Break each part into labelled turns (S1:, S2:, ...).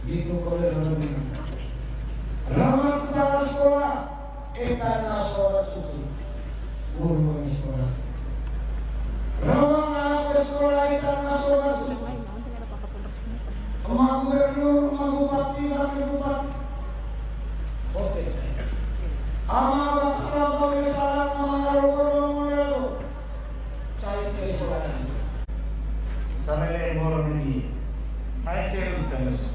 S1: Itu kalau lebih. Ramah kepala sekolah, nasional cuti, guru sekolah. Ramah anak sekolah nasional cuti. Emak gubernur, emak bupati, wakil bupati, hotel. Amat kalau misalnya mengaruh cari sekolah.
S2: Sampai orang ini, hai cerita mas.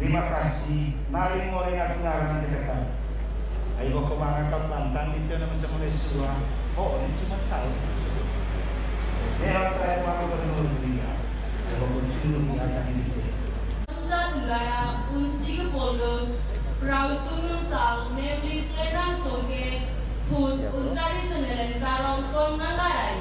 S2: Terima kasih. Mari mulai aku ngarangan dekat. Ayo kemana kau pantang itu nama semula suah. Oh ini cuma tahu. Dia terakhir mahu bernur dia. Kalau mencuri akan itu.
S3: Gaya unstige Folge Rausungen Sal, nämlich Sledam Soke, Hut und traditionellen Sarong von Nagarai.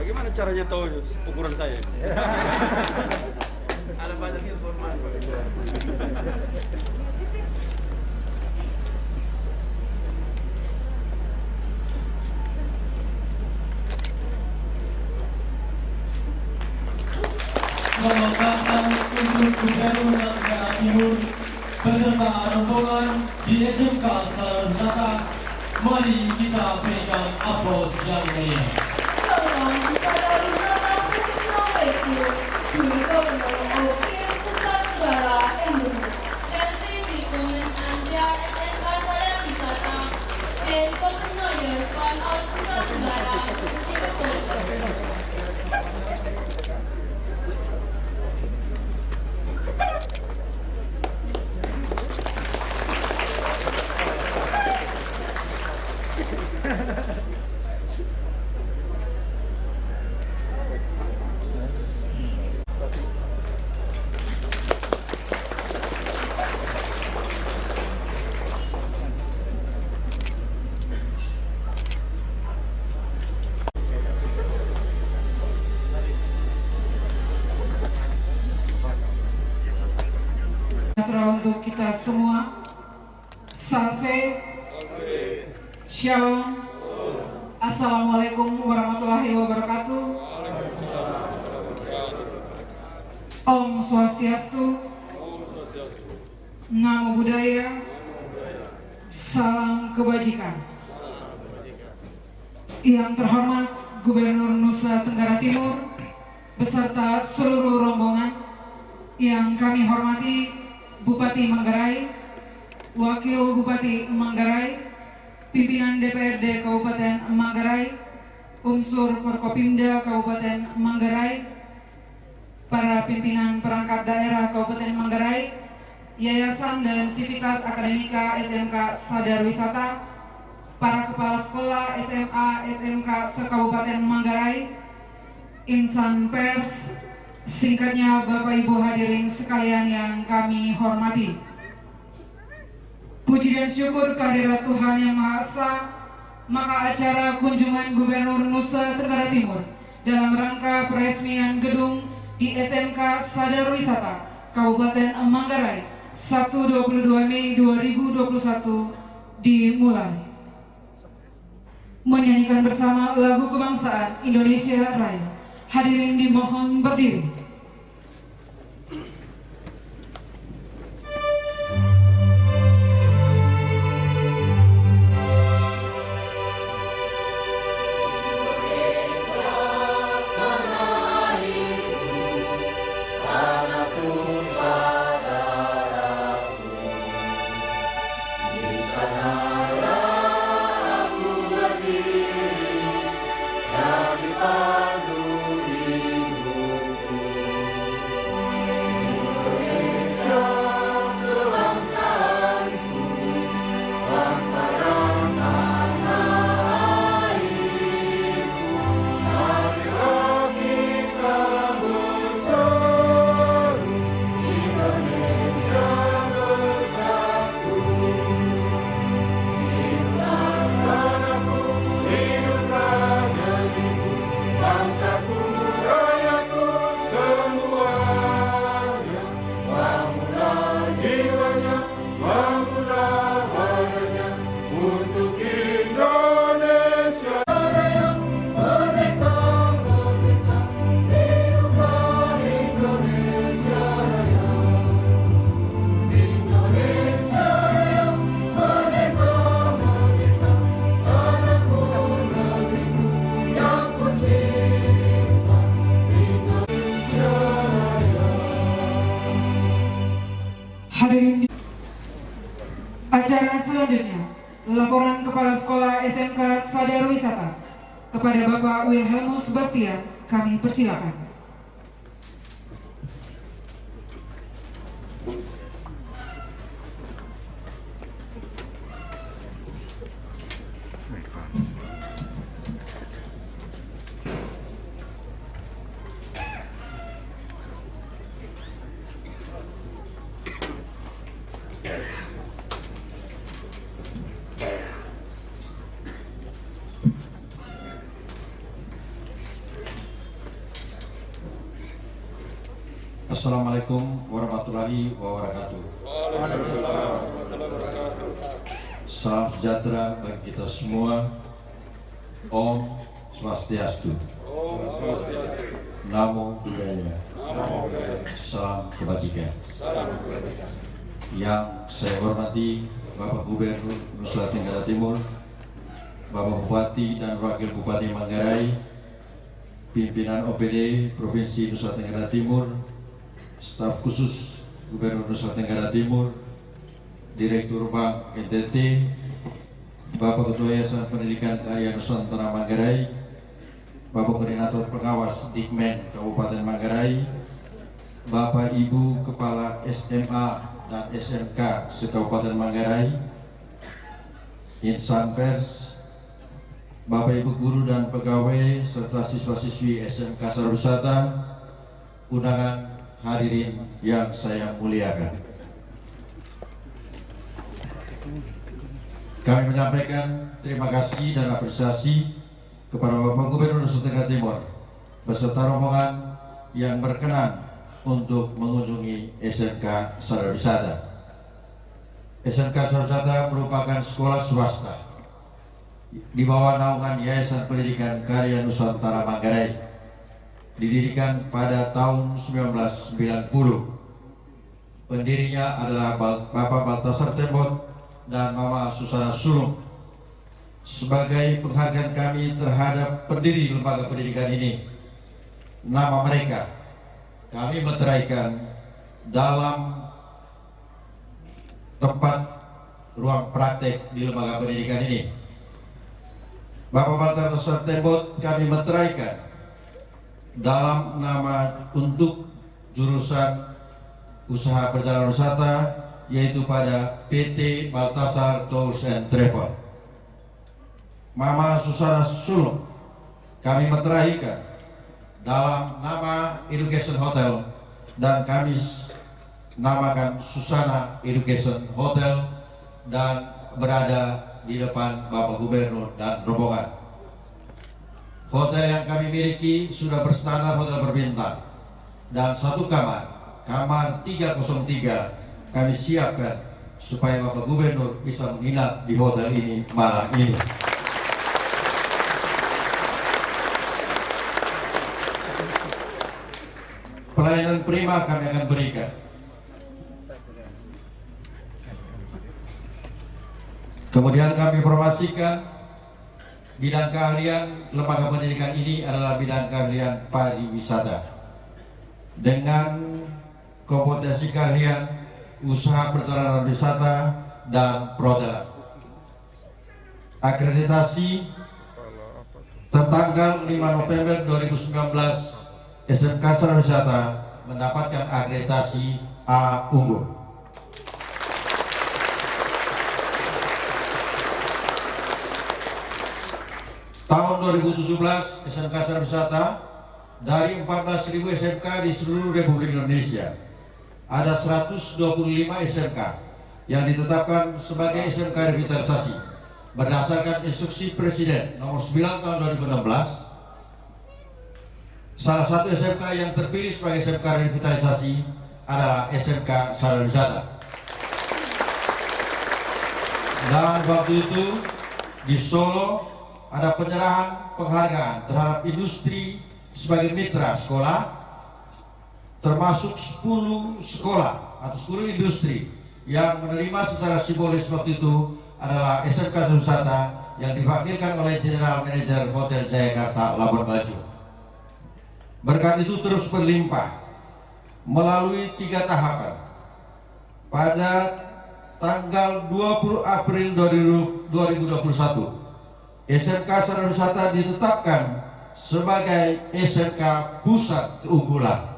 S4: Bagaimana caranya tahu ukuran saya? Ada banyak informasi.
S5: Selamat datang untuk Gubernur Nusa Tenggara Timur beserta rombongan di SMK Sarana Wisata. Mari kita berikan aplaus yang meriah.
S3: Wisata Profesional Facebook, Suri Gubernur Okius Nusa Tenggara Timur, dan tim lingkungan Anda SMK Sarana Wisata, dan Gubernur van aus Nusa Tenggara, Unstige Folge.
S6: Untuk kita semua, Salve, Shalom, Assalamualaikum warahmatullahi wabarakatuh. Om Swastiastu, Namo Buddhaya, Salam Kebajikan. Yang terhormat Gubernur Nusa Tenggara Timur beserta seluruh rombongan, yang kami hormati Bupati Manggarai, Wakil Bupati Manggarai, Pimpinan DPRD Kabupaten Manggarai, unsur Forkopimda Kabupaten Manggarai, para pimpinan perangkat daerah Kabupaten Manggarai, Yayasan dan Sivitas Akademika SMK Sadar Wisata, para kepala sekolah SMA SMK se-Kabupaten Manggarai, insan pers, singkatnya Bapak Ibu hadirin sekalian yang kami hormati. Puji dan syukur kehadirat Tuhan Yang Maha Esa, maka acara kunjungan Gubernur Nusa Tenggara Timur dalam rangka peresmian gedung di SMK Sadar Wisata Kabupaten Manggarai Sabtu 22 Mei 2021 dimulai. Menyanyikan bersama lagu kebangsaan Indonesia Raya. Hadirin dimohon berdiri. Hadirin, acara selanjutnya, laporan Kepala Sekolah SMK Sadar Wisata kepada Bapak Wilhelmus Bastian, kami persilakan.
S7: Assalamualaikum warahmatullahi wabarakatuh. Salam sejahtera bagi kita semua. Om Swastiastu. Namo Buddhaya. Salam kebajikan. Yang saya hormati Bapak Gubernur Nusa Tenggara Timur, Bapak Bupati dan Wakil Bupati Manggarai, pimpinan OPD Provinsi Nusa Tenggara Timur, staf khusus Gubernur Nusa Tenggara Timur, Direktur Bank NTT, Bapak Ketua Yayasan Pendidikan Karya Nusantara Manggarai, Bapak Koordinator Pengawas Dikmen Kabupaten Manggarai, Bapak Ibu Kepala SMA dan SMK se-Kabupaten Manggarai, insan pers, Bapak Ibu guru dan pegawai serta siswa-siswi SMK Sadar Wisata, undangan hadirin yang saya muliakan. Kami menyampaikan terima kasih dan apresiasi kepada Bapak Gubernur Nusa Tenggara Timur beserta rombongan yang berkenan untuk mengunjungi SMK Sadar Wisata. SMK Sadar Wisata merupakan sekolah swasta di bawah naungan Yayasan Pendidikan Karya Nusantara Manggarai. Didirikan pada tahun 1990. Pendirinya adalah Bapak Baltasar Tembon dan Mama Susana Sulung. Sebagai penghargaan kami terhadap pendiri lembaga pendidikan ini, nama mereka kami meteraikan dalam tempat ruang praktek di lembaga pendidikan ini. Bapak Baltasar Tembon kami meteraikan dalam nama untuk jurusan usaha perjalanan wisata yaitu pada PT Baltasar Tours and Travel. Mama Susana Sulung kami meteraikan dalam nama Education Hotel dan kami namakan Susana Education Hotel dan berada di depan Bapak Gubernur dan rombongan. Hotel yang kami miliki sudah berstandar hotel berbintang dan satu kamar 303 kami siapkan supaya Bapak Gubernur bisa menginap di hotel ini malam ini. Pelayanan prima kami akan berikan. Kemudian kami informasikan bidang keahlian lembaga pendidikan ini adalah bidang keahlian pariwisata dengan kompetensi keahlian usaha perjalanan wisata dan perhotelan. Akreditasi tertanggal 5 November 2019 SMK Sarana Wisata mendapatkan akreditasi A unggul. Tahun 2017 SMK Sarana Wisata dari 14.000 SMK di seluruh Republik Indonesia ada 125 SMK yang ditetapkan sebagai SMK revitalisasi berdasarkan instruksi Presiden nomor 9 tahun 2016. Salah satu SMK yang terpilih sebagai SMK revitalisasi adalah SMK Sarana Wisata. Dan waktu itu di Solo ada penyerahan penghargaan terhadap industri sebagai mitra sekolah, termasuk 10 sekolah atau 10 industri yang menerima secara simbolis waktu itu adalah SMK Sarana Wisata yang diwakilkan oleh General Manager Hotel Jayakarta Labuan Bajo. Berkat itu terus berlimpah melalui 3 tahapan. Pada tanggal 20 April 2021, SMK Sarana Wisata ditetapkan sebagai SMK Pusat Keunggulan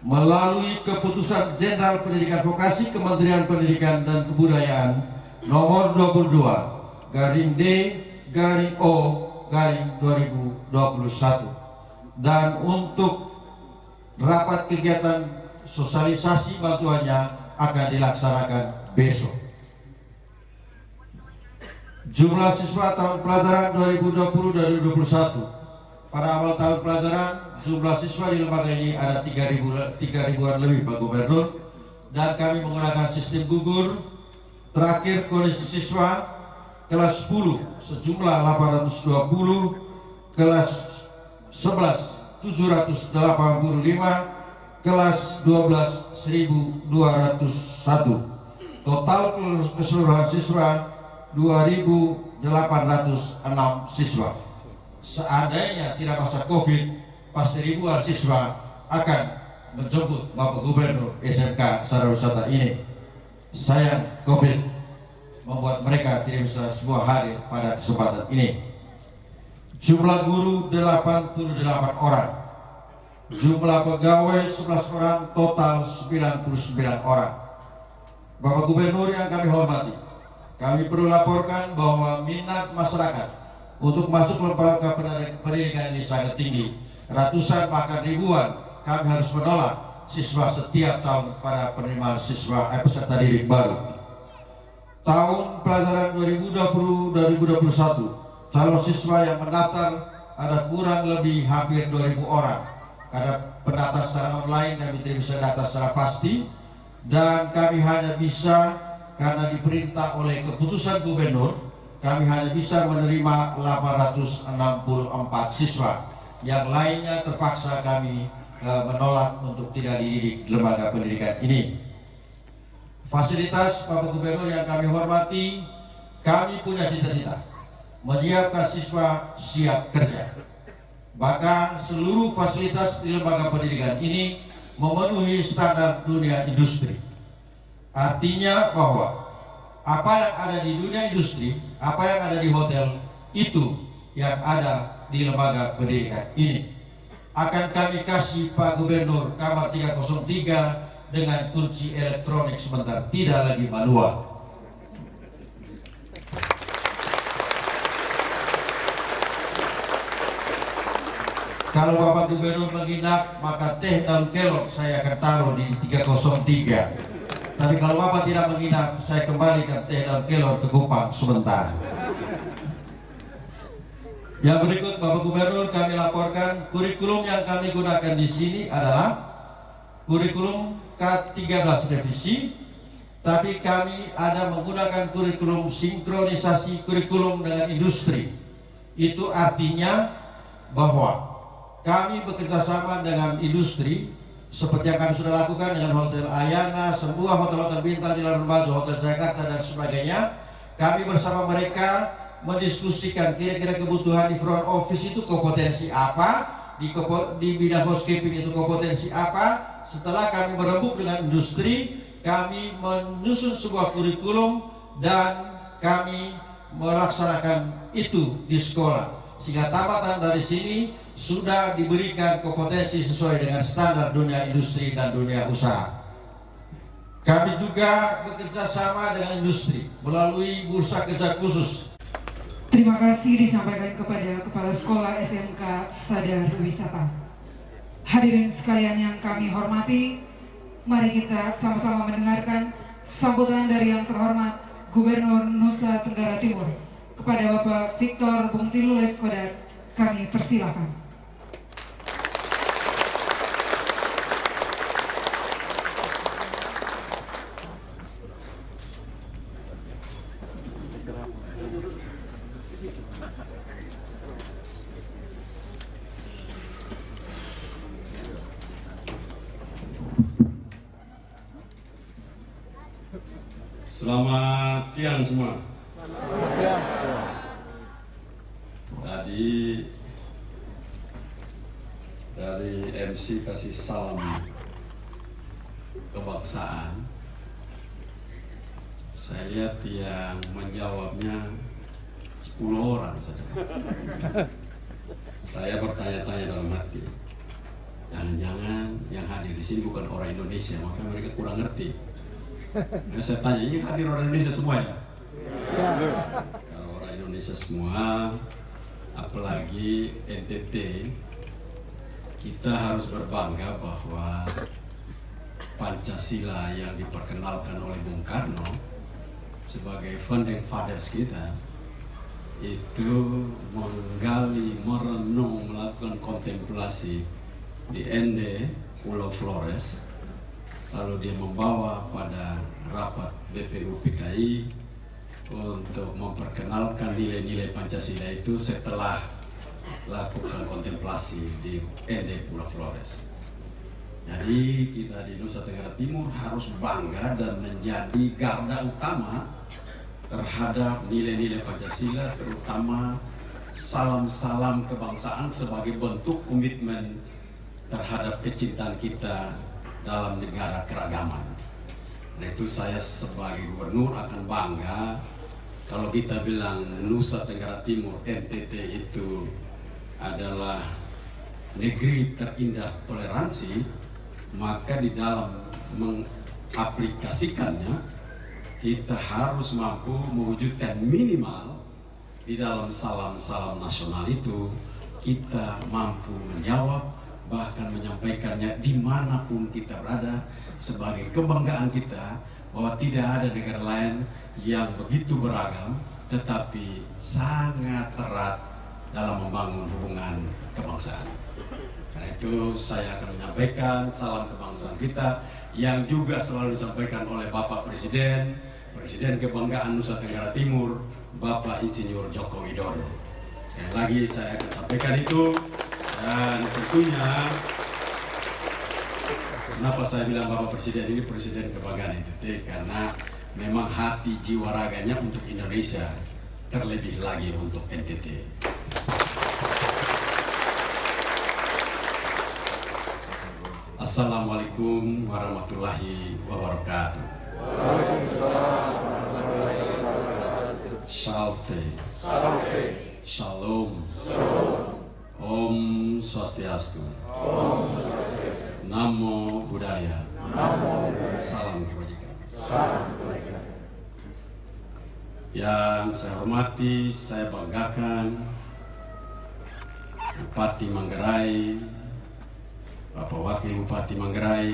S7: melalui keputusan Jenderal Pendidikan Vokasi Kementerian Pendidikan dan Kebudayaan nomor 22/O/2021. Dan untuk rapat kegiatan sosialisasi bantuannya akan dilaksanakan besok. Jumlah siswa tahun pelajaran 2020-2021 pada awal tahun pelajaran jumlah siswa di lembaga ini ada 3.000-an lebih Pak Gubernur, dan kami menggunakan sistem gugur. Terakhir kondisi siswa kelas 10 sejumlah 820, kelas 11 785, kelas 12 1.201. Total keseluruhan siswa 2.806 siswa. Seandainya tidak masa Covid, pasti ribuan siswa akan menjemput Bapak Gubernur SMK Sarana Wisata ini. Sayang Covid membuat mereka tidak bisa semua hadir pada kesempatan ini. Jumlah guru 88 orang, jumlah pegawai 11 orang, total 99 orang. Bapak Gubernur yang kami hormati, kami perlu laporkan bahwa minat masyarakat untuk masuk lembaga pendidikan ini sangat tinggi. Ratusan bahkan ribuan kami harus menolak siswa setiap tahun pada penerimaan siswa peserta didik baru. Tahun pelajaran 2020-2021 calon siswa yang mendaftar ada kurang lebih hampir 2.000 orang. Karena pendaftar secara online kami tidak bisa data secara pasti, dan kami hanya bisa, karena diperintah oleh keputusan gubernur, kami hanya bisa menerima 864 siswa. Yang lainnya terpaksa kami menolak untuk tidak dididik di lembaga pendidikan ini. Fasilitas Bapak Gubernur yang kami hormati, kami punya cita-cita menyiapkan siswa siap kerja. Maka seluruh fasilitas di lembaga pendidikan ini memenuhi standar dunia industri. Artinya bahwa apa yang ada di dunia industri, apa yang ada di hotel, itu yang ada di lembaga pendidikan ini. Akan kami kasih Pak Gubernur kamar 303 dengan kunci elektronik sebentar, tidak lagi manual. Kalau Bapak Gubernur menginap, maka teh daun kelor saya akan taruh di 303. Tapi kalau Bapak tidak menginap, saya kembalikan teh daun kelor ke Kupang sebentar. Yang berikut Bapak Gubernur, kami laporkan kurikulum yang kami gunakan di sini adalah kurikulum K13 revisi, tapi kami ada menggunakan kurikulum sinkronisasi kurikulum dengan industri. Itu artinya bahwa kami bekerja sama dengan industri seperti yang kami sudah lakukan dengan Hotel Ayana, semua hotel-hotel bintang di Labuan Bajo, Hotel Jakarta dan sebagainya. Kami bersama mereka mendiskusikan kira-kira kebutuhan di front office itu kompetensi apa, di bidang housekeeping itu kompetensi apa. Setelah kami berembuk dengan industri, kami menyusun sebuah kurikulum dan kami melaksanakan itu di sekolah. Sehingga tamatan dari sini sudah diberikan kompetensi sesuai dengan standar dunia industri dan dunia usaha. Kami juga bekerja sama dengan industri melalui bursa kerja khusus.
S6: Terima kasih disampaikan kepada Kepala Sekolah SMK Sadar Wisata. Hadirin sekalian yang kami hormati, mari kita sama-sama mendengarkan sambutan dari yang terhormat Gubernur Nusa Tenggara Timur kepada Bapak Victor Bungtilu Leskodat. Kami persilakan.
S4: Selamat siang semua. Tadi dari MC kasih salam kebangsaan. Saya lihat yang menjawabnya 10 orang saja. Saya bertanya-tanya dalam hati, jangan-jangan yang hadir di sini bukan orang Indonesia, maka mereka kurang ngerti. Nah, saya tanya, ini hadir orang Indonesia semua ya? Kalau orang Indonesia semua, apalagi NTT, kita harus berbangga bahwa Pancasila yang diperkenalkan oleh Bung Karno sebagai founding fathers kita itu menggali, merenung, melakukan kontemplasi di Ende, Pulau Flores. Lalu dia membawa pada rapat BPU PKI untuk memperkenalkan nilai-nilai Pancasila itu setelah lakukan kontemplasi di Ende Pulau Flores. Jadi kita di Nusa Tenggara Timur harus bangga dan menjadi garda utama terhadap nilai-nilai Pancasila, terutama salam-salam kebangsaan sebagai bentuk komitmen terhadap kecintaan kita dalam negara keragaman. Nah, itu saya sebagai gubernur akan bangga kalau kita bilang Nusa Tenggara Timur, NTT itu adalah negeri terindah toleransi, maka di dalam mengaplikasikannya kita harus mampu mewujudkan minimal di dalam salam-salam nasional itu kita mampu menjawab, bahkan menyampaikannya dimanapun kita berada sebagai kebanggaan kita bahwa tidak ada negara lain yang begitu beragam tetapi sangat erat dalam membangun hubungan kebangsaan. Karena itu saya akan menyampaikan salam kebangsaan kita yang juga selalu disampaikan oleh Bapak Presiden, Presiden Kebanggaan Nusa Tenggara Timur, Bapak Insinyur Joko Widodo. Sekali lagi saya akan sampaikan itu. Dan tentunya kenapa saya bilang Bapak Presiden ini Presiden Kebanggaan NTT, karena memang hati jiwa raganya untuk Indonesia, terlebih lagi untuk NTT. Assalamualaikum warahmatullahi wabarakatuh. Shalom. Om Swastiastu. Namo Buddhaya. Salam kebajikan. Yang saya hormati, saya banggakan Bupati Manggarai, Bapak Wakil Bupati Manggarai,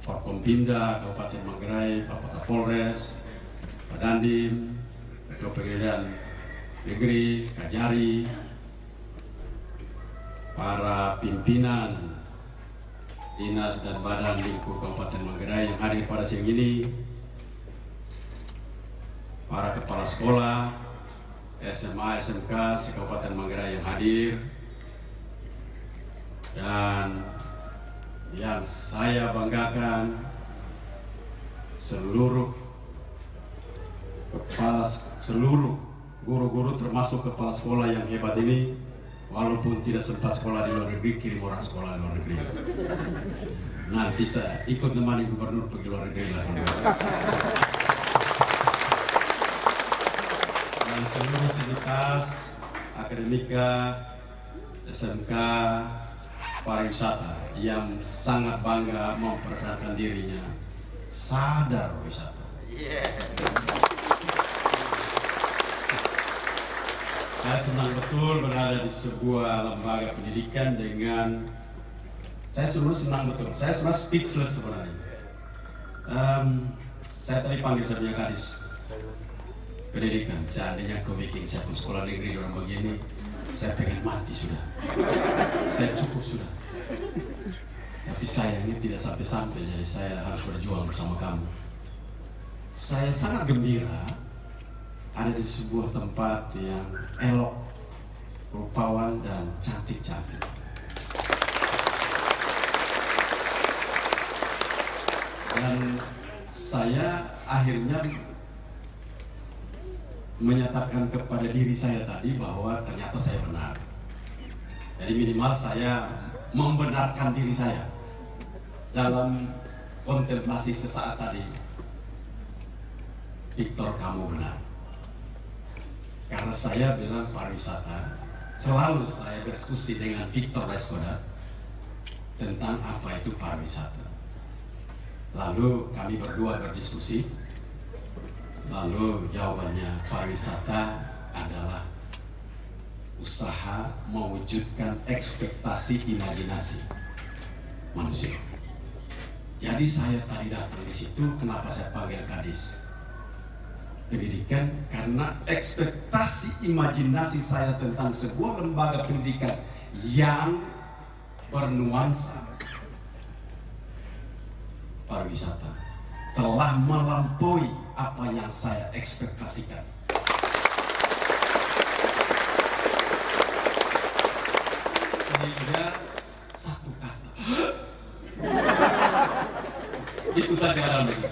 S4: Forkompimda Kabupaten Manggarai, Bapak Kapolres, Pak Dandim, Ketua Pengadilan Negeri, Kajari, para pimpinan Dinas dan Badan Lingkup Kabupaten Manggarai yang hadir pada siang ini, para kepala sekolah, SMA, SMK se-Kabupaten Manggarai yang hadir, dan yang saya banggakan seluruh guru-guru termasuk kepala sekolah yang hebat ini, walaupun tidak sempat sekolah di luar negeri, kirim orang sekolah di luar negeri. Nanti saya ikut nemani gubernur pergi luar negeri lah. Dan seluruh sivitas akademika SMK pariwisata yang sangat bangga memperkenalkan dirinya Sadar Wisata. Saya senang betul berada di sebuah lembaga pendidikan dengan saya sebenarnya senang betul. Saya sebenarnya speechless sebenarnya. Saya tadi panggil saya punya kadis pendidikan. Seandainya kau bikin saya pun sekolah negeri orang begini, saya pengen mati sudah. Saya cukup sudah. Tapi sayangnya tidak sampai-sampai, jadi saya harus berjuang bersama kamu. Saya sangat gembira ada di sebuah tempat yang elok, rupawan dan cantik-cantik. Dan saya akhirnya menyatakan kepada diri saya tadi bahwa ternyata saya benar. Jadi minimal saya membenarkan diri saya dalam kontemplasi sesaat tadi. Victor, kamu benar. Karena saya bilang pariwisata, selalu saya berdiskusi dengan Victor Leskoda tentang apa itu pariwisata. Lalu kami berdua berdiskusi, lalu jawabannya pariwisata adalah usaha mewujudkan ekspektasi imajinasi manusia. Jadi saya tadi datang di situ, kenapa saya panggil kadis pendidikan? Karena ekspektasi imajinasi saya tentang sebuah lembaga pendidikan yang bernuansa pariwisata telah melampaui apa yang saya ekspektasikan. Sehingga satu kata itu saja dalam diri.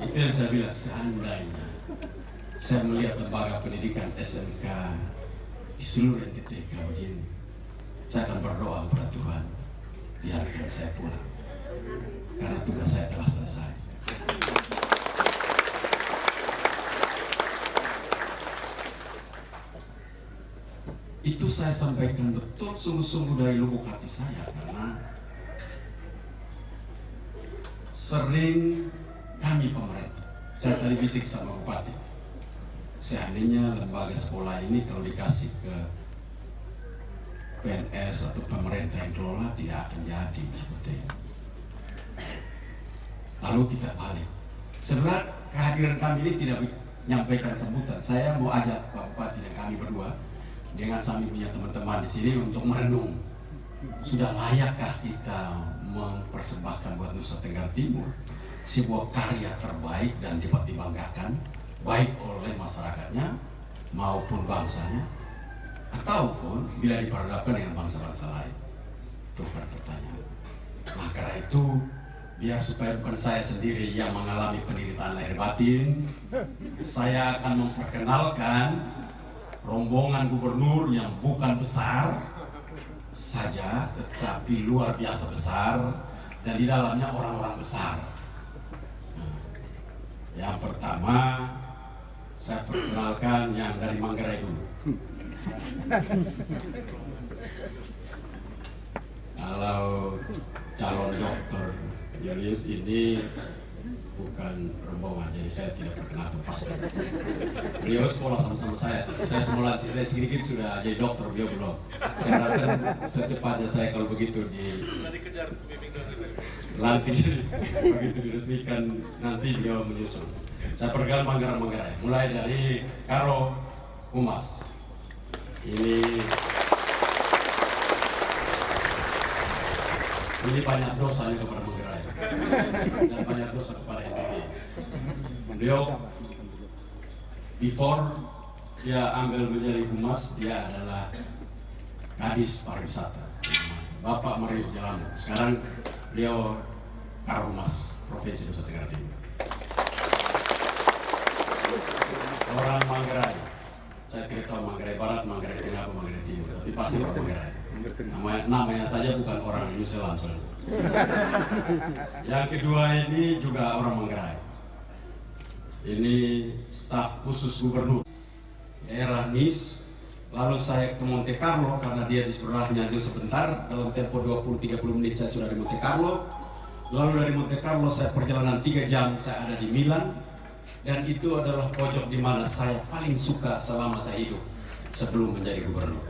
S4: Itu yang saya bilang, seandainya saya melihat lembaga pendidikan SMK di seluruh NTT begini, saya akan berdoa kepada Tuhan, biarkan saya pulang, karena tugas saya telah selesai. Itu saya sampaikan betul sungguh-sungguh dari lubuk hati saya, karena sering kami pemerintah, saya tadi bisik sama Bupati, seandainya lembaga sekolah ini kalau dikasih ke PNS atau pemerintah yang kelola, tidak akan jadi seperti ini. Lalu kita balik. Sebenarnya kehadiran kami ini tidak menyampaikan sambutan. Saya mau ajak Pak Bupati dan kami berdua dengan kami punya teman-teman di sini untuk merenung. Sudah layakkah kita mempersembahkan buat Nusa Tenggara Timur sebuah karya terbaik dan dapat dibanggakan baik oleh masyarakatnya maupun bangsanya, ataupun bila diperhadapkan dengan bangsa-bangsa lain? Itu kan pertanyaan. Nah, karena itu biar supaya bukan saya sendiri yang mengalami penderitaan lahir batin, saya akan memperkenalkan rombongan gubernur yang bukan besar saja, tetapi luar biasa besar, dan di dalamnya orang-orang besar. Yang pertama, saya perkenalkan yang dari Manggarai dulu. Kalau calon dokter Julius ini bukan rombongan, jadi saya tidak perkenalkan pasti. Beliau sekolah sama-sama saya, tapi saya semula tidak sedikit sudah jadi dokter, beliau belum. Saya harapkan secepatnya saya kalau begitu lantik jadi begitu diresmikan nanti beliau menyusul. Saya perkenalkan Manggarai, mulai dari Karo Humas. Ini banyak dosanya kepada Manggarai dan banyak dosa kepada NPT. Beliau before dia ambil menjadi humas, dia adalah Kadis Pariwisata, Bapak Marius Jalamo. Sekarang beliau Karohumas Provinsi Nusa Tenggara Timur. Orang Manggarai, saya tidak tahu Manggarai Barat, Manggarai Tengah, atau Manggarai Timur, tapi pasti orang Manggarai. Namanya saja bukan orang New Zealand soalnya. Yang kedua ini juga orang Manggarai. Ini staf khusus gubernur daerah NIS. Lalu saya ke Monte Carlo karena dia di sebelahnya itu sebentar. Dalam tempo 20-30 menit saya sudah di Monte Carlo. Lalu dari Monte Carlo saya perjalanan 3 jam saya ada di Milan. Dan itu adalah pojok di mana saya paling suka selama saya hidup sebelum menjadi gubernur.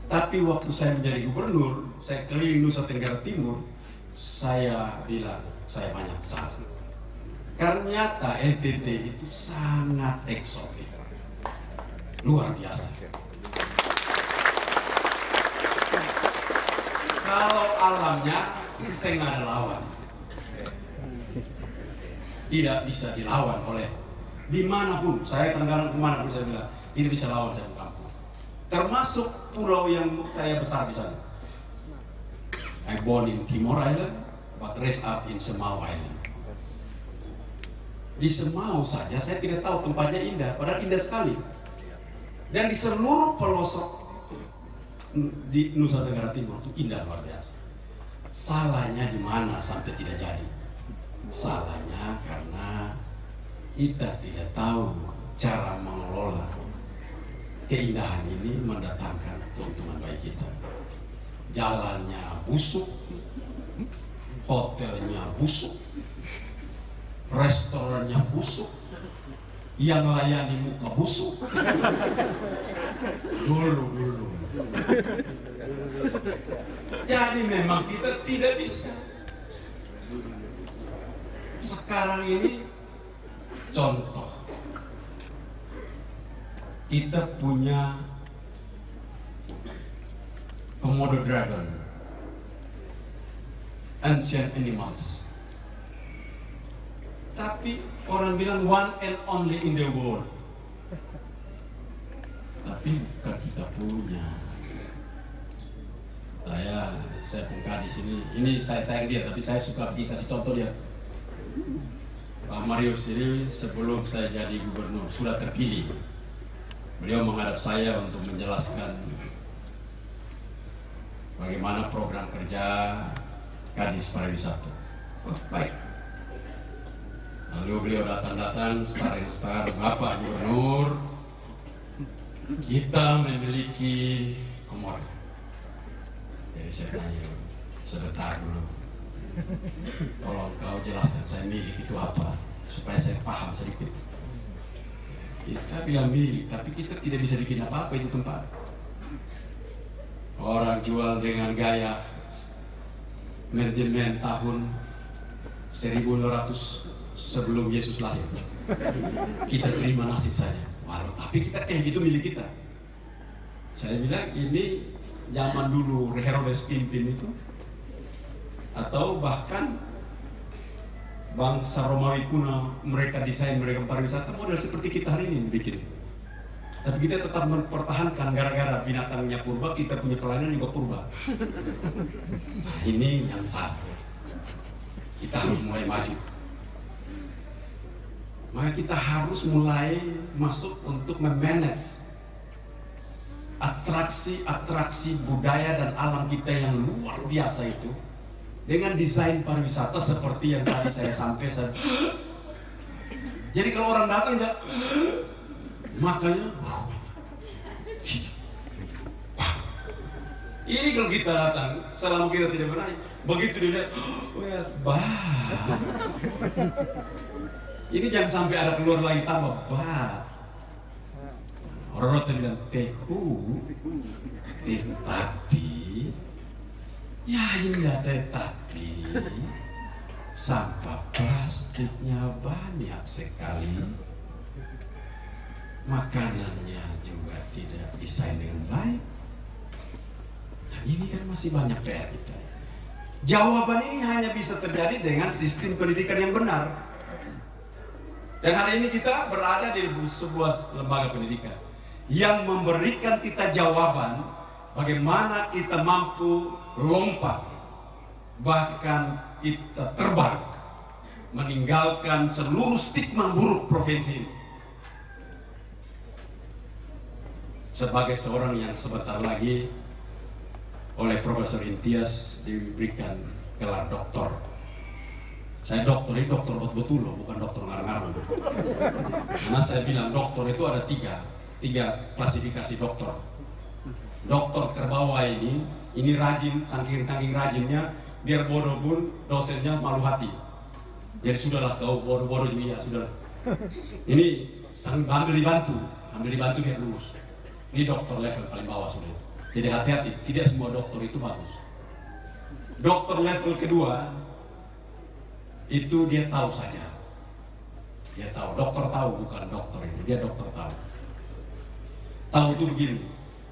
S4: Tapi waktu saya menjadi gubernur, saya keliling Nusa Tenggara Timur, saya bilang saya banyak salah. Ternyata NTT itu sangat eksotik, luar biasa. Kalau alamnya, saya nggak ada lawan. Tidak bisa dilawan oleh dimanapun. Saya kadang-kadang kemanapun saya bilang tidak bisa lawan saya kampung. Termasuk pulau yang saya besar di sana. I born in Timor Island, but raised up in Semau Island. Di Semau saja saya tidak tahu tempatnya indah, padahal indah sekali. Dan di seluruh pelosok di Nusa Tenggara Timur itu indah luar biasa. Salahnya di mana sampai tidak jadi? Salahnya karena kita tidak tahu cara mengelola keindahan ini mendatangkan keuntungan bagi kita. Jalannya busuk, hotelnya busuk, restorannya busuk, yang layani muka busuk. Dulu. Jadi memang kita tidak bisa. Sekarang ini contoh, kita punya Komodo dragon, ancient animals. Tapi orang bilang one and only in the world. Tapi bukan kita punya. Saya pun Kadis ini saya sayang dia, tapi saya suka kasih contoh dia. Pak Marius ini sebelum saya jadi gubernur sudah terpilih. Beliau menghadap saya untuk menjelaskan bagaimana program kerja Kadis Pariwisata. Oh, baik. Lalu beliau datang star, Bapak Gubernur, kita memiliki komodo. Jadi saya tanya, sebentar dulu, tolong kau jelaskan saya milik itu apa, supaya saya paham sedikit. Kita bilang milik, tapi kita tidak bisa bikin apa-apa itu tempat. Orang jual dengan gaya manajemen tahun 1200 sebelum Yesus lahir. Kita terima nasib saja. Walau, tapi kita itu milik kita. Saya bilang ini zaman dulu Herodes pimpin itu, atau bahkan bangsa Romawi kuno mereka desain mereka pariwisata model seperti kita hari ini bikin. Tapi kita tetap mempertahankan gara-gara binatangnya purba, kita punya pelayanan juga purba. Nah, ini yang salah. Kita harus mulai maju. Maka kita harus mulai masuk untuk memanage atraksi budaya dan alam kita yang luar biasa itu dengan desain pariwisata seperti yang tadi saya sampaikan. Jadi kalau orang datang makanya Ini kalau kita datang, selama kita tidak pernah, begitu dilihat, ini jangan sampai ada keluar lagi tambah orang bilang tetapi ya indah, tetapi sampah plastiknya banyak sekali, makanannya juga tidak desain dengan baik. Nah, ini kan masih banyak PR kita. Jawaban ini hanya bisa terjadi dengan sistem pendidikan yang benar. Dan hari ini kita berada di sebuah lembaga pendidikan yang memberikan kita jawaban bagaimana kita mampu lompat, bahkan kita terbang, meninggalkan seluruh stigma buruk provinsi ini. Sebagai seorang yang sebentar lagi oleh Profesor Imtiaz diberikan gelar doktor. Saya doktor ini dokter betul loh, bukan dokter ngarang-ngarang. Karena saya bilang dokter itu ada tiga klasifikasi dokter. Dokter terbawah ini rajin, saking rajinnya, biar bodoh pun dosennya malu hati. Jadi sudahlah kau bodoh juga ya sudah. Ini ambil dibantu biar lulus. Ini dokter level paling bawah sudah. Jadi hati-hati, tidak semua dokter itu bagus. Dokter level kedua itu dia tahu saja. Dia tahu, dokter tahu bukan dokter ini, dia dokter tahu. Tahu itu begini,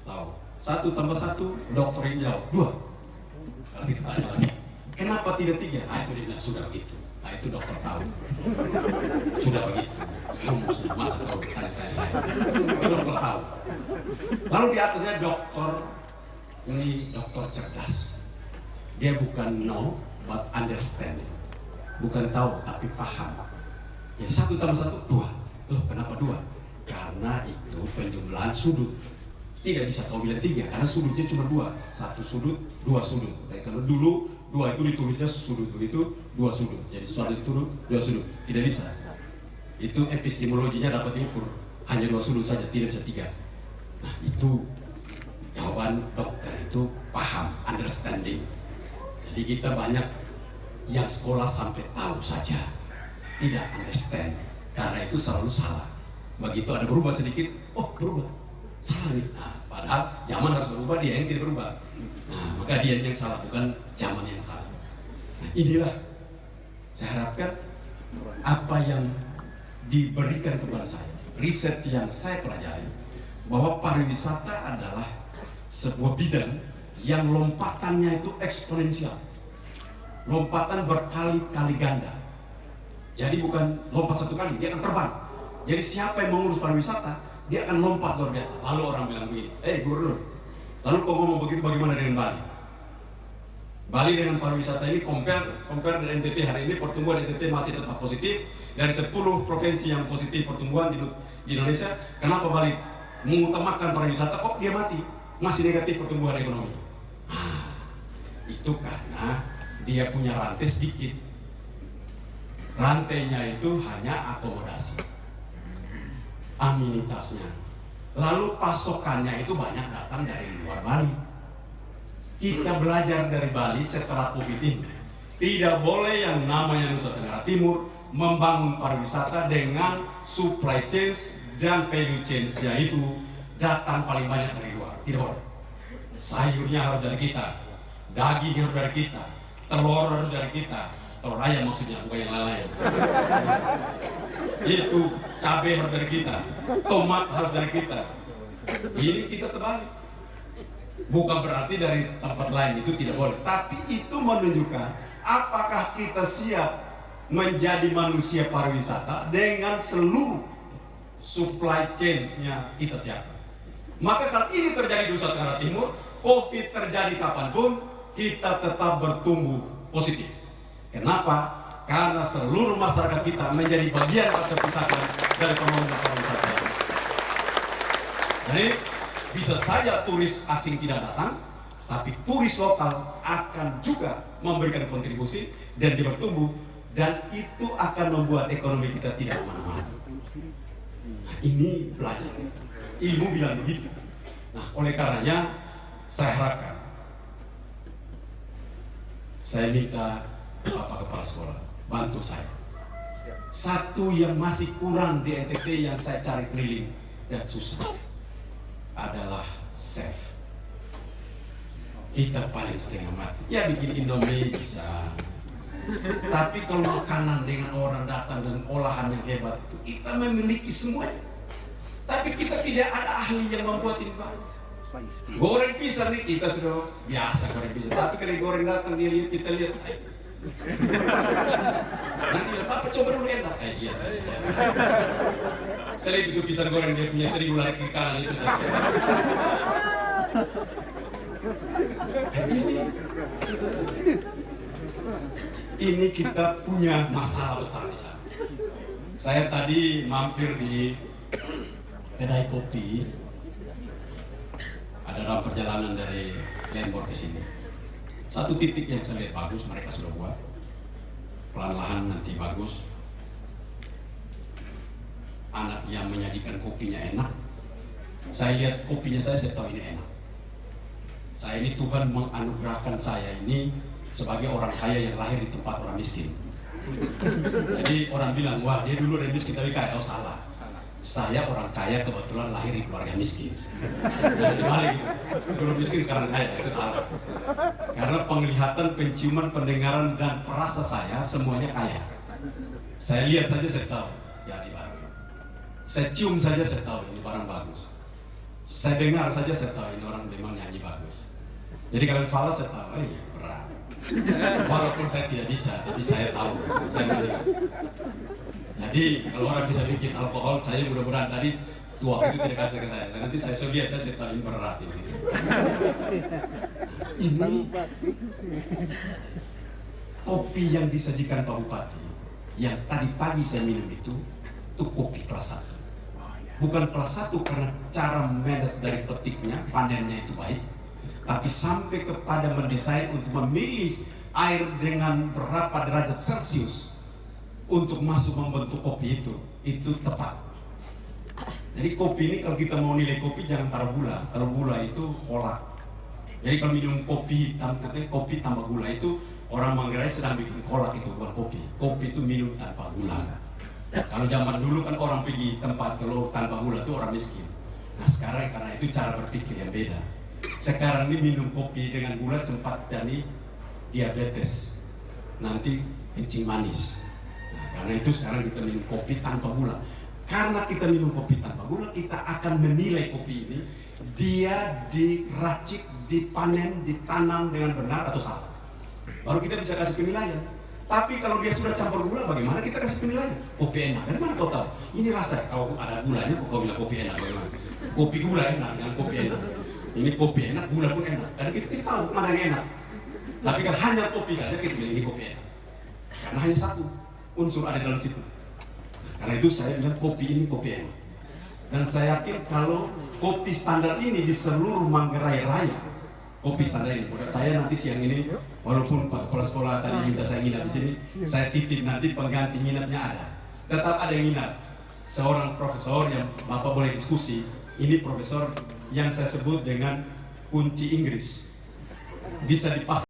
S4: tahu. 1 tambah 1, dokter ini jawab 2. Kalau kita tanya lagi, kenapa tidak 3? Nah itu dia bilang, sudah begitu. Nah itu dokter tahu. Sudah begitu. Rumusnya, masa tahu tanya-tanya saya. Itu dokter tahu. Lalu di atasnya dokter, ini dokter cerdas. Dia bukan know, but understanding. Bukan tahu, tapi paham. Jadi 1 tambah 1, 2. Loh kenapa 2? Karena itu penjumlahan sudut. Tidak bisa kau bilang 3, karena sudutnya cuma 2. 1 sudut, 2 sudut. Kalau dulu 2 itu ditulisnya sudut, begitu 2 sudut. Jadi 1 sudut, 2 sudut. Tidak bisa. Itu epistemologinya dapat diukur. Hanya 2 sudut saja, tidak bisa 3. Nah itu jawaban dokter itu paham, understanding. Jadi kita banyak yang sekolah sampai tahu saja, tidak understand. Karena itu selalu salah. Begitu ada berubah sedikit, oh berubah, salah nih. Nah, padahal zaman harus berubah, dia yang tidak berubah. Nah, maka dia yang salah, bukan zaman yang salah. Nah, inilah saya harapkan apa yang diberikan kepada saya, riset yang saya pelajari, bahwa pariwisata adalah sebuah bidang yang lompatannya itu eksponensial. Lompatan berkali-kali ganda. Jadi bukan lompat 1 kali, dia akan terbang. Jadi siapa yang mengurus pariwisata, dia akan lompat luar biasa. Lalu orang bilang begini, gubernur, lalu kau ngomong begitu bagaimana dengan Bali? Bali dengan pariwisata ini compare dengan NTT hari ini, pertumbuhan NTT masih tetap positif. Dari 10 provinsi yang positif pertumbuhan di Indonesia, kenapa Bali mengutamakan pariwisata, kok dia mati? Masih negatif pertumbuhan ekonomi. Itu karena dia punya rantai sedikit. Rantainya itu hanya akomodasi, amenitasnya. Lalu pasokannya itu banyak datang dari luar Bali. Kita belajar dari Bali setelah COVID ini. Tidak boleh yang namanya Nusa Tenggara Timur membangun pariwisata dengan supply chains dan value chains-nya itu datang paling banyak dari luar. Tidak boleh. Sayurnya harus dari kita, daging harus dari kita, telur harus dari kita, telur ayam maksudnya, bukan yang lain. Itu cabai harus dari kita, tomat harus dari kita. Ini kita terbalik. Bukan berarti dari tempat lain itu tidak boleh, tapi itu menunjukkan apakah kita siap menjadi manusia pariwisata dengan seluruh supply chains-nya kita siapkan. Maka kalau ini terjadi di Nusa Tenggara Timur, COVID terjadi kapanpun, kita tetap bertumbuh positif. Kenapa? Karena seluruh masyarakat kita menjadi bagian terpisahkan dari pembangunan pariwisata. Jadi bisa saja turis asing tidak datang, tapi turis lokal akan juga memberikan kontribusi dan dia bertumbuh, dan itu akan membuat ekonomi kita tidak kemana-mana. Nah, ini belajar. Ilmu bilang begitu. Nah, oleh karenanya saya harapkan Saya minta Bapak Kepala Sekolah bantu saya. Satu yang masih kurang di NTT yang saya cari keliling dan susah adalah chef. Kita paling setengah mati. Ya bikin Indomie bisa. Tapi kalau makanan dengan orang datang dan olahan yang hebat itu kita memiliki semuanya. Tapi kita tidak ada ahli yang membuat ini baik. Goreng pisang nih kita sudah biasa goreng pisang. Tapi kalau goreng datang dia lihat, kita lihat. Nanti bilang, Bapak coba dulu enak. Iya saya. Saya lihat itu pisang goreng dia punya terigu lari ke kanan itu saya. Ini kita punya masalah besar di sana. Saya tadi mampir di kedai kopi. Ada dalam perjalanan dari Lembor ke sini. Satu titik yang saya lihat bagus, mereka sudah buat. Pelan-pelan nanti bagus. Anak yang menyajikan kopinya enak. Saya lihat kopinya saya tahu ini enak. Saya ini Tuhan menganugerahkan saya ini sebagai orang kaya yang lahir di tempat orang miskin. Jadi orang bilang, wah dia dulu orang miskin tapi kaya. Oh salah. Saya orang kaya kebetulan lahir di keluarga miskin. Jadi balik itu. Dulu miskin sekarang kaya, itu salah. Karena penglihatan, penciuman, pendengaran dan perasa saya semuanya kaya. Saya lihat saja saya tahu jadi baru. Saya cium saja saya tahu ini barang bagus. Saya dengar saja saya tahu ini orang memang nyanyi bagus. Jadi kalau salah saya tahu, iya berat. Walaupun saya tidak bisa, tapi saya tahu. Saya mendengar. Jadi kalau orang bisa bikin alkohol, saya mudah-mudahan tadi tua itu tidak kasih ke saya. Nanti saya lihat saya tahu ini berat ini. Ini kopi yang disajikan Pak Bupati, yang tadi pagi saya minum itu kopi kelas 1. Bukan kelas 1 karena cara menetes dari petiknya, panennya itu baik, tapi sampai kepada mendesain untuk memilih air dengan berapa derajat Celcius untuk masuk membentuk kopi itu tepat. Jadi kopi ini kalau kita mau nilai kopi jangan taruh gula. Kalau gula itu kolak. Jadi kalau minum kopi hitam, katanya kopi tambah gula itu orang Manggarai sedang bikin kolak itu bukan kopi. Kopi itu minum tanpa gula. Kalau zaman dulu kan orang pergi tempat kalau tanpa gula itu orang miskin. Nah sekarang karena itu cara berpikir yang beda. Sekarang ini minum kopi dengan gula cepat jadi diabetes. Nanti kencing manis. Nah, karena itu sekarang kita minum kopi tanpa gula. Karena kita minum kopi tanpa gula, kita akan menilai kopi ini dia diracik, dipanen, ditanam dengan benar atau salah. Baru kita bisa kasih penilaian. Tapi kalau dia sudah campur gula, bagaimana kita kasih penilaian? Kopi enak, dari mana kau tahu? Ini rasa, kalau ada gulanya, kau bilang kopi enak, bagaimana? Kopi gula enak, dengan kopi enak. Ini kopi enak, gula pun enak. Karena kita tidak tahu mana yang enak. Tapi kalau hanya kopi saja, kita bilang ini kopi enak. Karena hanya satu unsur ada dalam situ. Karena itu saya bilang kopi ini kopi enak. Dan saya yakin kalau kopi standar ini di seluruh Manggarai Raya, kopi standar ini, saya nanti siang ini, walaupun Pak Kepala Sekolah tadi minta saya nginap di sini, saya titip nanti pengganti nginapnya ada. Tetap ada yang nginap. Seorang profesor yang Bapak boleh diskusi, ini profesor yang saya sebut dengan kunci Inggris. Bisa dipasang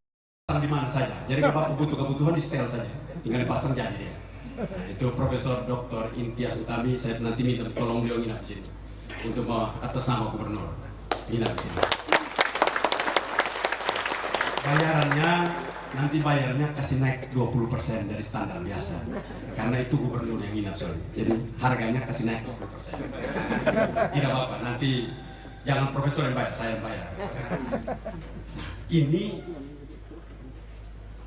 S4: di mana saja. Jadi kalau Bapak butuh kebutuhan di setel saja, tinggal dipasang jadi dia. Nah, itu Profesor Dr. Imtiaz Utami, saya nanti minta tolong beliau nginap di sini untuk atas nama gubernur nginap di sini. Bayarannya nanti bayarnya kasih naik 20% dari standar biasa, karena itu gubernur yang nginap soalnya. Jadi harganya kasih naik 20%. Tidak apa-apa, nanti jangan profesor yang bayar, saya yang bayar. Ini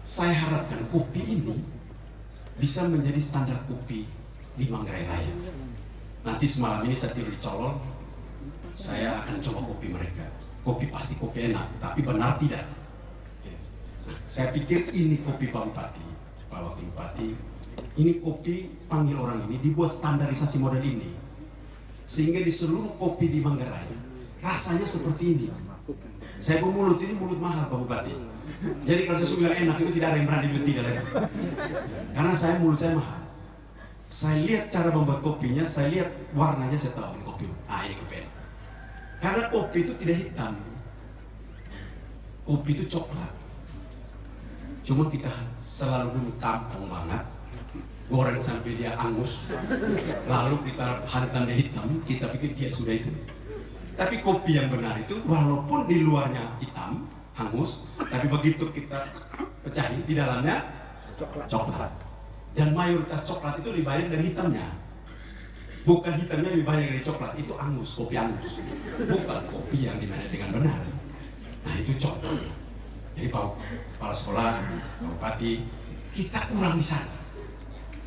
S4: saya harapkan kopi ini bisa menjadi standar kopi di Manggarai Raya. Nanti semalam ini saya tidur di Colol, saya akan coba kopi mereka. Kopi pasti kopi enak, tapi benar tidak. Nah, saya pikir ini kopi Pak Bupati, Pak Wakil Bupati. Ini kopi panggil orang ini dibuat standarisasi model ini, sehingga di seluruh kopi di Manggarai rasanya seperti ini. Saya pun mulut ini mulut mahal Pak Bupati. Jadi kalau saya bilang enak itu tidak ada yang berani bilang tidak lagi. Karena mulut saya mahal. Saya lihat cara membuat kopinya, saya lihat warnanya, saya tahu ini kopi. Ah ini kopi enak. Karena kopi itu tidak hitam. Kopi itu coklat. Cuma kita selalu dulu tampung banget, goreng sampai dia angus, lalu kita hantam dia hitam, kita pikir dia sudah itu. Tapi kopi yang benar itu walaupun di luarnya hitam, hangus, tapi begitu kita pecahin di dalamnya coklat. Dan mayoritas coklat itu lebih banyak dari hitamnya. Bukan hitamnya lebih banyak dari coklat, itu angus, kopi angus. Bukan kopi yang dimana dengan benar. Nah itu contoh. Jadi Pak Kepala Sekolah, Pak Bupati, kita kurang di sana.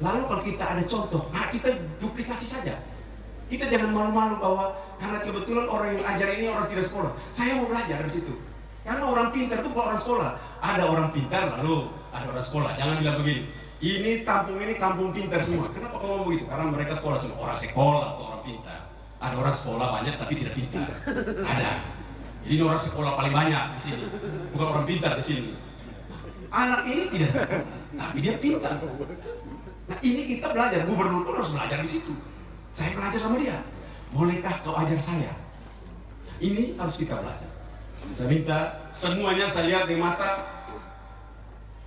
S4: Lalu kalau kita ada contoh, nah kita duplikasi saja. Kita jangan malu-malu bahwa karena kebetulan orang yang ajar ini orang tidak sekolah. Saya mau belajar dari situ. Karena orang pintar itu bukan orang sekolah. Ada orang pintar lalu ada orang sekolah. Jangan bilang begini. Ini kampung pintar semua. Kenapa kau ngomong begitu? Karena mereka sekolah semua. Orang sekolah, orang pintar. Ada orang sekolah banyak tapi tidak pintar. Ada. Jadi orang sekolah paling banyak di sini. Bukan orang pintar di sini. Anak ini tidak sekolah, tapi dia pintar. Nah ini kita belajar. Gubernur pun harus belajar di situ. Saya belajar sama dia. Bolehkah kau ajar saya? Ini harus kita belajar. Saya minta semuanya saya lihat di mata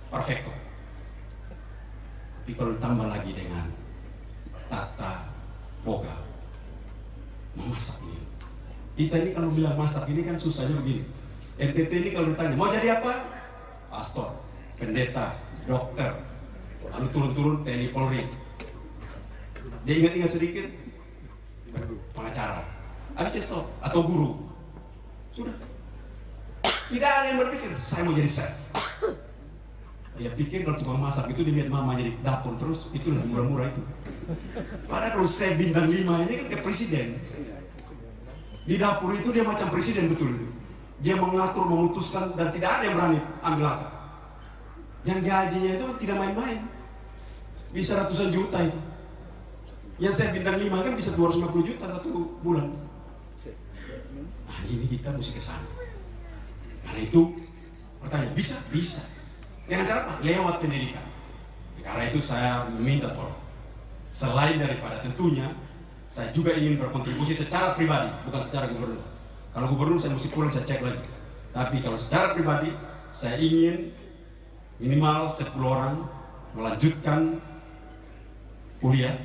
S4: perfecto. Tapi kalau ditambah lagi dengan tata boga, memasak ini. Kita ini kalau bilang masak ini kan susahnya begini. NTT ini kalau ditanya mau jadi apa? Pastor, pendeta, dokter, lalu turun-turun TNI Polri. Dia ingat-ingat sedikit, pengacara, habis dia stop, atau guru. Sudah. Tidak ada yang berpikir, saya mau jadi chef. Dia pikir kalau tukang masak itu dilihat mamanya di dapur terus, itu lebih murah-murah itu. Padahal kalau chef bintang 5 ini kan ke presiden. Di dapur itu dia macam presiden betul itu. Dia mengatur, memutuskan, dan tidak ada yang berani ambil langkah. Dan gajinya itu tidak main-main. Bisa ratusan juta itu. Yang saya bintang 5 kan bisa 250 juta satu bulan. Nah ini kita mesti ke sana. Karena itu pertanyaan, bisa? Bisa. Dengan cara apa? Lewat pendidikan. Karena itu saya meminta tolong. Selain daripada tentunya, saya juga ingin berkontribusi secara pribadi, bukan secara gubernur. Kalau gubernur saya mesti pulang, saya cek lagi. Tapi kalau secara pribadi, saya ingin minimal 10 orang melanjutkan kuliah